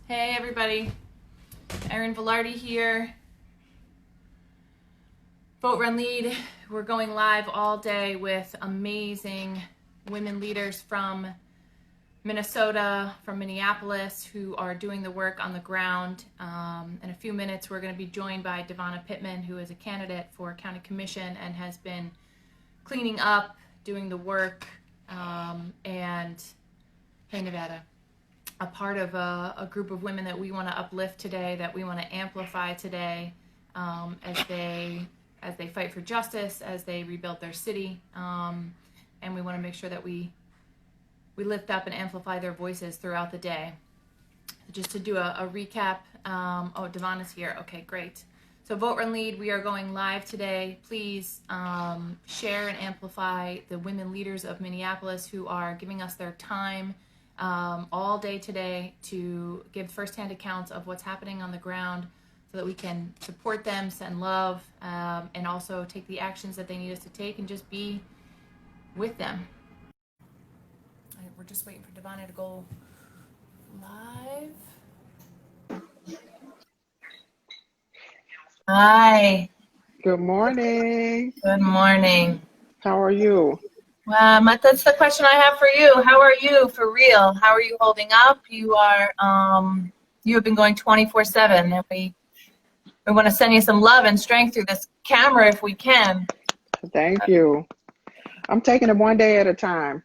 Hey everybody, Erin Velarde here. Vote Run Lead. We're going live all day with amazing women leaders from Minnesota, from Minneapolis, who are doing the work on the ground. In a few minutes, we're going to be joined by Pittman, who is a candidate for county commission and has been cleaning up, doing the work, and hey, Nevada. A part of a group of women that we want to uplift today, that we want to amplify today, as they fight for justice, as they rebuild their city, and we want to make sure that we lift up and amplify their voices throughout the day. Just to do a recap. Oh, Devon is here. Okay, great. So Vote Run Lead, we are going live today. Please share and amplify the women leaders of Minneapolis who are giving us their time all day today to give firsthand accounts of what's happening on the ground so that we can support them, send love, and also take the actions that they need us to take and just be with them. We're just waiting for Devon to go live. Hi. Good morning. Good morning. How are you? That's the question I have for you. How are you for real? How are you holding up? You are, you have been going 24/7. And we want to send you some love and strength through this camera if we can. Thank you. I'm taking it one day at a time.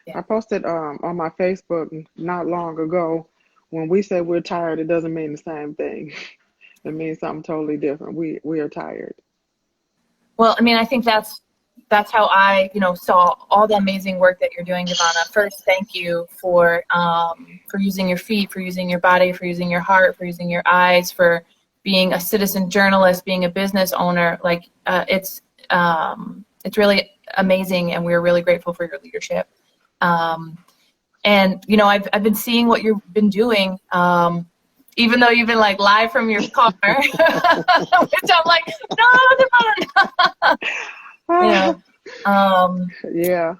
Yeah. I posted on my Facebook not long ago, when we say we're tired, it doesn't mean the same thing. It means something totally different. We are tired. Well, I mean, I think that's how I, saw all the amazing work that you're doing, Devonna. First, thank you for using your feet, for using your body, for using your heart, for using your eyes, for being a citizen journalist, being a business owner. Like, it's really amazing, and we're really grateful for your leadership. And I've been seeing what you've been doing. Even though you've been like live from your car, which I'm like, no, Yeah.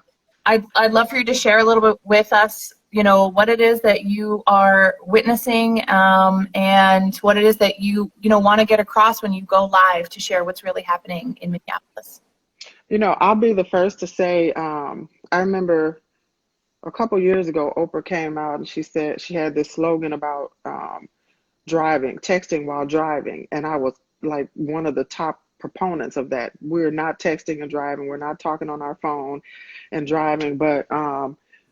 I'd love for you to share a little bit with us, what it is that you are witnessing, and what it is that you want to get across when you go live to share what's really happening in Minneapolis. I'll be the first to say, I remember a couple years ago, Oprah came out and she said she had this slogan about texting while driving. And I was like one of the top proponents of that. We're not texting and driving. We're not talking on our phone and driving. But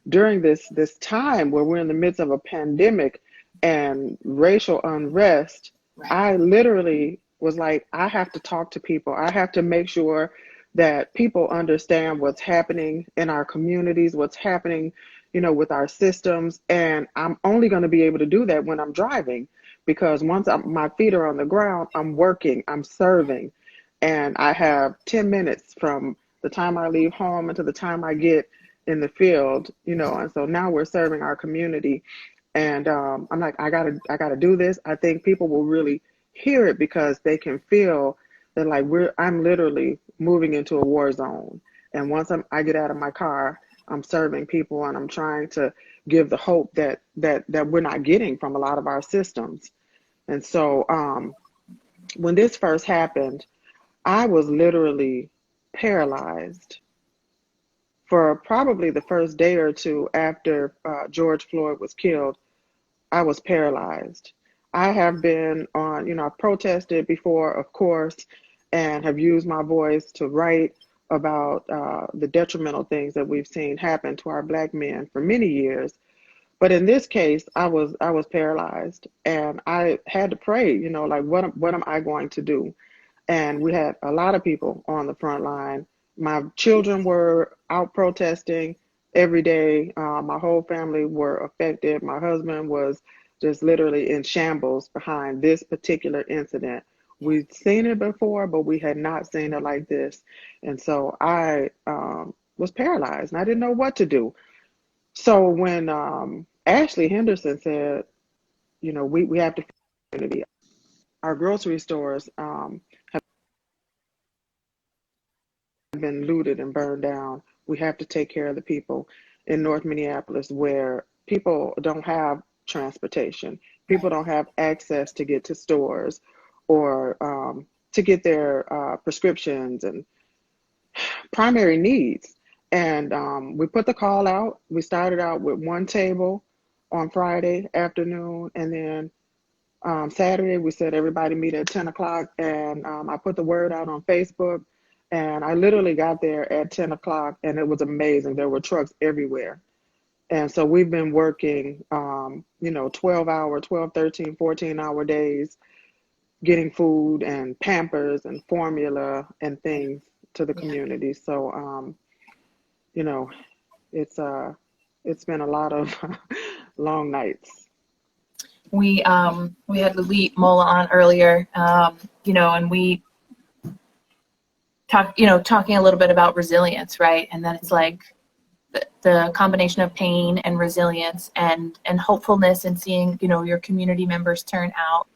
during this time where we're in the midst of a pandemic and racial unrest, Right. I literally was like, I have to talk to people. I have to make sure that people understand what's happening in our communities, what's happening, with our systems. And I'm only going to be able to do that when I'm driving, because once my feet are on the ground, I'm working, I'm serving, and I have 10 minutes from the time I leave home until the time I get in the field, and so now we're serving our community. And I'm like, I gotta do this. I think people will really hear it because they can feel that, like, I'm literally moving into a war zone. And once I get out of my car, I'm serving people, and I'm trying to give the hope that we're not getting from a lot of our systems. And so when this first happened, I was literally paralyzed for probably the first day or two after George Floyd was killed. I was paralyzed. I have been I've protested before, of course, and have used my voice to write about the detrimental things that we've seen happen to our Black men for many years. But in this case, I was paralyzed, and I had to pray, like, what am I going to do? And we had a lot of people on the front line. My children were out protesting every day. My whole family were affected. My husband was just literally in shambles behind this particular incident. We'd seen it before, but we had not seen it like this. And so I was paralyzed, and I didn't know what to do. So when Ashley Henderson said, we have to feed the community. Our grocery stores have been looted and burned down. We have to take care of the people in North Minneapolis, where people don't have transportation. People don't have access to get to stores or to get their prescriptions and primary needs. And we put the call out. We started out with one table on Friday afternoon, and then Saturday we said everybody meet at 10 o'clock. And I put the word out on Facebook, and I literally got there at 10 o'clock, and it was amazing. There were trucks everywhere. And so we've been working, 12-hour, 12, 13, 14-hour days, getting food and Pampers and formula and things to the community. So, you know, it's been a lot of long nights. We had Louise Mola on earlier, and we talking a little bit about resilience, right? And then it's like the combination of pain and resilience and hopefulness and seeing, your community members turn out.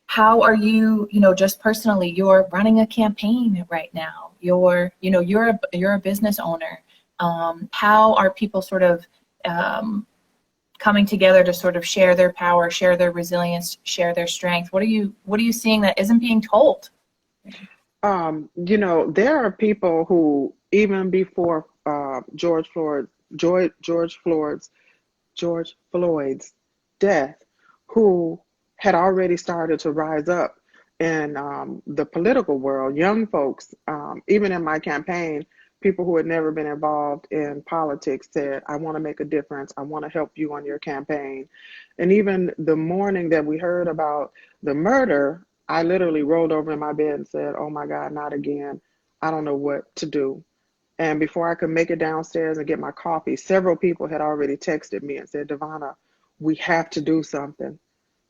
How are you, just personally, you're running a campaign right now. You're a business owner. How are people sort of coming together to sort of share their power, share their resilience, share their strength? What are you seeing that isn't being told? There are people who, even before George Floyd's death, who had already started to rise up in the political world. Young folks, even in my campaign, people who had never been involved in politics said, I want to make a difference. I want to help you on your campaign. And even the morning that we heard about the murder, I literally rolled over in my bed and said, oh my God, not again. I don't know what to do. And before I could make it downstairs and get my coffee, several people had already texted me and said, Devonna, we have to do something.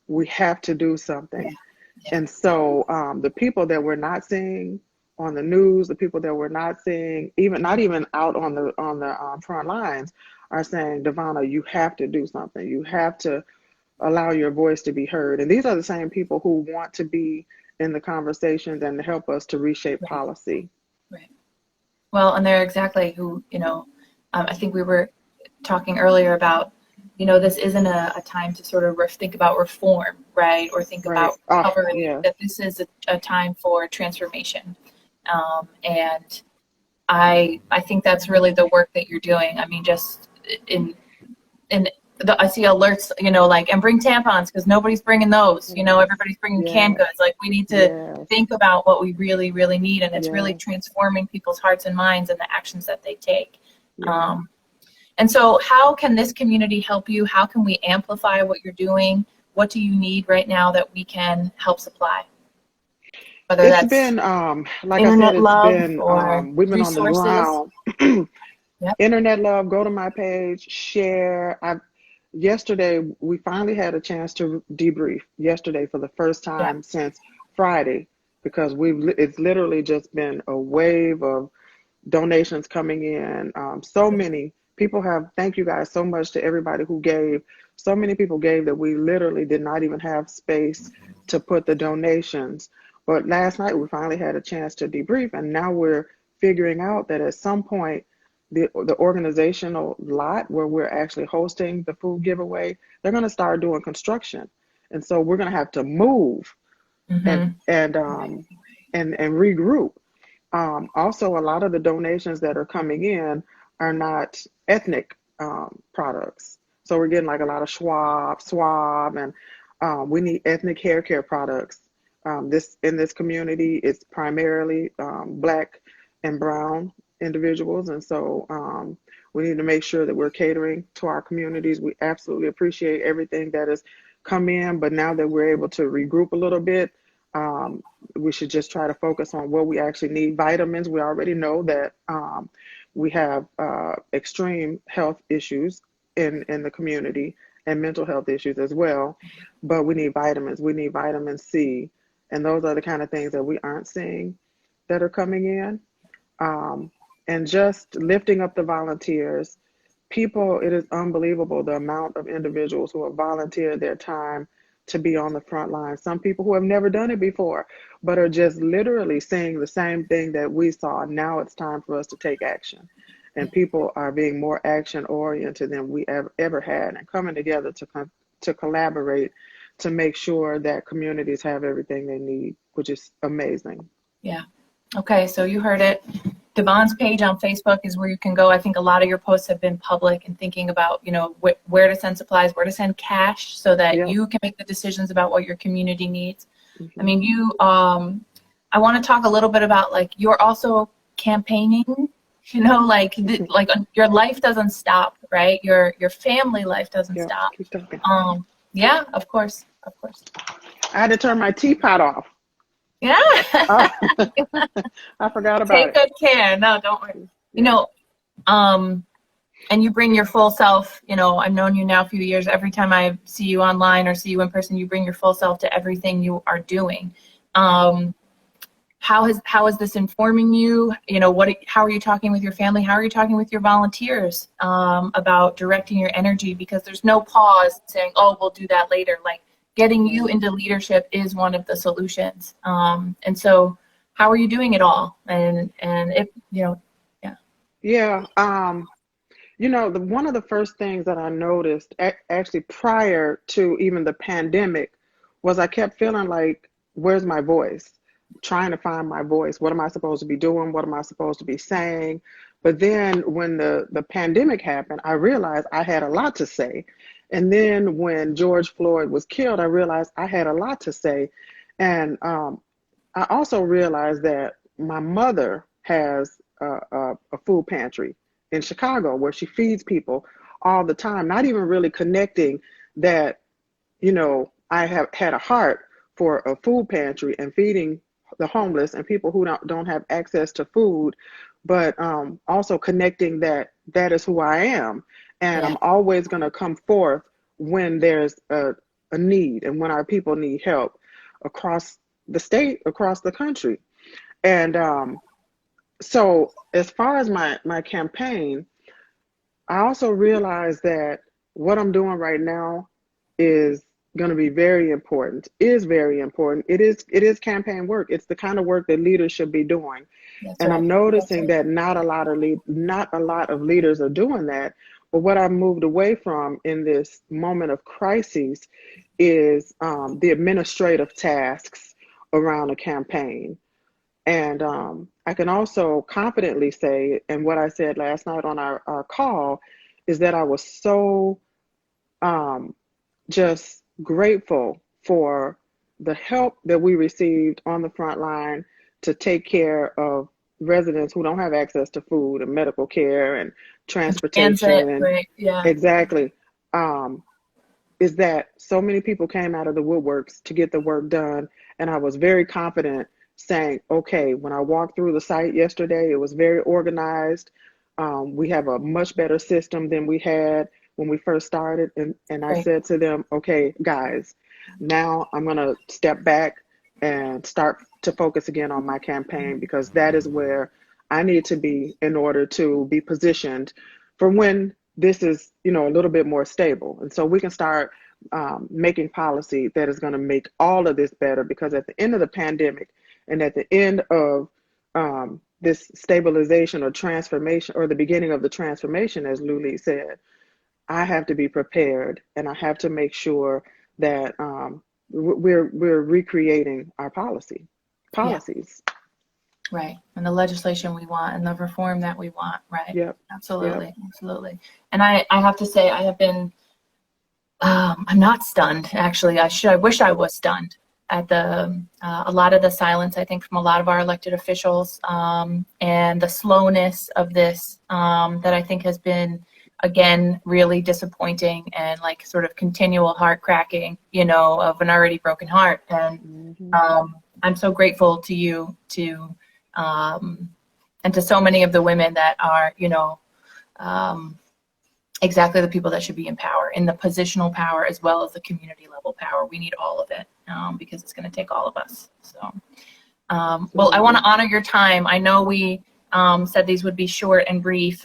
We have to do something. Yeah. And so the people that we're not seeing on the news, the people that we're not seeing, not even out on the front lines, are saying, Devonna, you have to do something. You have to allow your voice to be heard. And these are the same people who want to be in the conversations and help us to reshape policy. Right. Well, and they're exactly who, I think we were talking earlier about, this isn't a time to sort of think about reform, right? Or think about recovery, that this is a time for transformation. And I think that's really the work that you're doing. I mean, just I see alerts, and bring tampons because nobody's bringing those. Everybody's bringing canned goods. Like, we need to think about what we really, really need, and it's really transforming people's hearts and minds and the actions that they take. And so, how can this community help you? How can we amplify what you're doing? What do you need right now that we can help supply? Whether it's been, like I said, we've been resources. On the ground. Internet love. Go to my page, share. Yesterday, we finally had a chance to debrief yesterday for the first time since Friday, because it's literally just been a wave of donations coming in. So many people thank you guys so much to everybody who gave. So many people gave that we literally did not even have space to put the donations. But last night, we finally had a chance to debrief, and now we're figuring out that at some point, the organizational lot where we're actually hosting the food giveaway, they're going to start doing construction. And so we're going to have to move and regroup. Also, a lot of the donations that are coming in are not ethnic products. So we're getting like a lot of swab, and we need ethnic hair care products. In this community, it's primarily Black and brown individuals, and so we need to make sure that we're catering to our communities. We absolutely appreciate everything that has come in, but now that we're able to regroup a little bit, we should just try to focus on what we actually need. Vitamins, we already know that we have extreme health issues in the community and mental health issues as well, but we need vitamins. We need vitamin C, and those are the kind of things that we aren't seeing that are coming in. And just lifting up the volunteers. People, it is unbelievable the amount of individuals who have volunteered their time to be on the front line. Some people who have never done it before, but are just literally saying the same thing that we saw. Now it's time for us to take action. And people are being more action oriented than we ever had, and coming together to collaborate to make sure that communities have everything they need, which is amazing. Yeah. Okay, so you heard it. Devon's page on Facebook is where you can go. I think a lot of your posts have been public and thinking about, where to send supplies, where to send cash so that Yep. you can make the decisions about what your community needs. I Hmm. mean, I want to talk a little bit about, like, you're also campaigning, your life doesn't stop, right? Your family life doesn't Yep. stop. Keep talking. Yeah, of course, of course. I had to turn my teapot off. Yeah. Oh, I forgot about Take it. good care. No, don't worry. Yeah. And you bring your full self. I've known you now a few years. Every time I see you online or see you in person, you bring your full self to everything you are doing. How is this informing you? How are you talking with your family? How are you talking with your volunteers about directing your energy? Because there's no pause saying, oh, we'll do that later. Like, getting you into leadership is one of the solutions. And so how are you doing it all? And if, yeah. Yeah. One of the first things that I noticed actually prior to even the pandemic was I kept feeling like, where's my voice? Trying to find my voice. What am I supposed to be doing? What am I supposed to be saying? But then when the pandemic happened, I realized I had a lot to say. And then when George Floyd was killed, I realized I had a lot to say. And I also realized that my mother has a food pantry in Chicago where she feeds people all the time, not even really connecting that, I have had a heart for a food pantry and feeding the homeless and people who don't have access to food, but also connecting that is who I am. And Yeah. I'm always going to come forth when there's a need and when our people need help across the state, across the country. And so as far as my campaign, I also realize that what I'm doing right now is going to be very important, is very important. It is campaign work. It's the kind of work that leaders should be doing. That's And right. I'm That's noticing right. that not a lot of leaders are doing that. But what I've moved away from in this moment of crisis is the administrative tasks around a campaign. And I can also confidently say, and what I said last night on our call, is that I was so um, just grateful for the help that we received on the front line to take care of residents who don't have access to food and medical care and Transit, transportation. And right? Yeah. exactly, is that so many people came out of the woodworks to get the work done. And I was very confident saying, okay, when I walked through the site yesterday, it was very organized. We have a much better system than we had when we first started. And I Right. said to them, okay, guys, now I'm going to step back and start to focus again on my campaign because that is where I need to be in order to be positioned for when this is, a little bit more stable. And so we can start making policy that is going to make all of this better because at the end of the pandemic and at the end of this stabilization or transformation or the beginning of the transformation, as Luli said, I have to be prepared and I have to make sure that we're recreating our Yeah. policies. Right. And the legislation we want and the reform that we want. Right. Yep. Yep. Absolutely. Absolutely. And I have to say, I have been, I'm not stunned, actually. I wish I was stunned at a lot of the silence, I think, from a lot of our elected officials, and the slowness of this, that I think has been, again, really disappointing and like sort of continual heart cracking, of an already broken heart. And Mm-hmm. I'm so grateful to you and to so many of the women that are, um, exactly the people that should be in power, in the positional power as well as the community level power. We need all of it, because it's going to take all of us. So, well, I want to honor your time. I know we said these would be short and brief,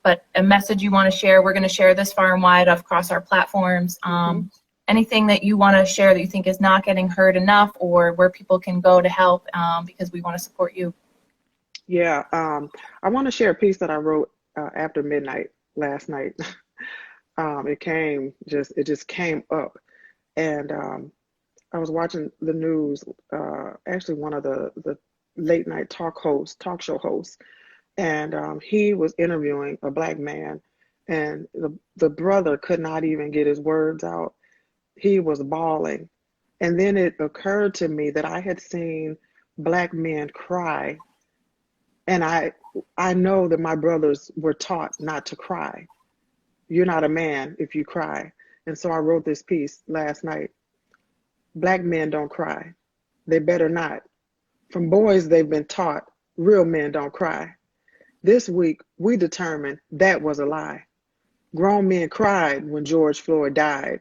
but a message you want to share, we're going to share this far and wide across our platforms. Anything that you want to share that you think is not getting heard enough, or where people can go to help, because we want to support you. Yeah, I want to share a piece that I wrote after midnight last night. It just came up. And I was watching the news, actually one of the late night talk show hosts, and he was interviewing a black man, and the brother could not even get his words out. He was bawling. And then it occurred to me that I had seen black men cry, and I know that my brothers were taught not to cry. You're not a man if you cry. And so I wrote this piece last night. Black men don't cry. They better not. From boys, they've been taught real men don't cry. This week, we determined that was a lie. Grown men cried when George Floyd died.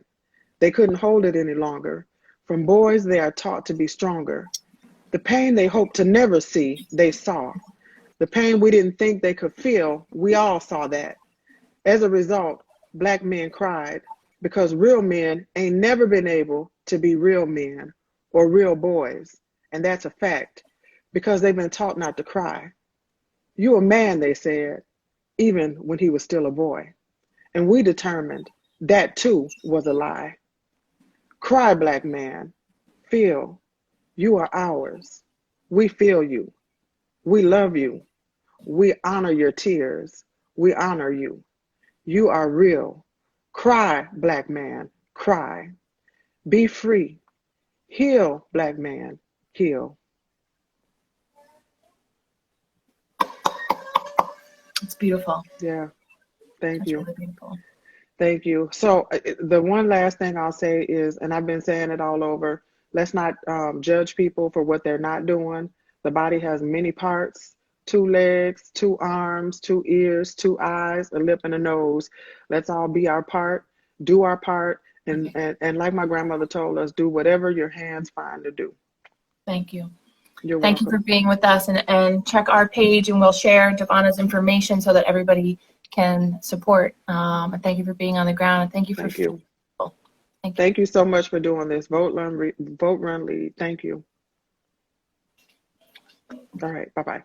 They couldn't hold it any longer. From boys, they are taught to be stronger. The pain they hoped to never see, they saw. The pain we didn't think they could feel, we all saw that. As a result, black men cried because real men ain't never been able to be real men or real boys. And that's a fact, because they've been taught not to cry. You a man, they said, even when he was still a boy. And we determined that too was a lie. Cry, black man. Feel. You are ours. We feel you. We love you. We honor your tears. We honor you. You are real. Cry, black man. Cry. Be free. Heal, black man. Heal. It's beautiful. Yeah. Thank That's you. really beautiful. Thank you. So the one last thing I'll say is, and I've been saying it all over, let's not judge people for what they're not doing. The body has many parts: 2 legs, 2 arms, 2 ears, 2 eyes, a lip, and a nose. Let's all be our part, do our part, and like my grandmother told us, do whatever your hands find to do. Thank you. You're Thank welcome. you for being with us, and check our page, and we'll share Devonna's information so that everybody can support. And thank you for being on the ground, and thank you for Thank you. Thank you. Thank you so much for doing this. Vote, run, lead. Thank you. All right. Bye-bye.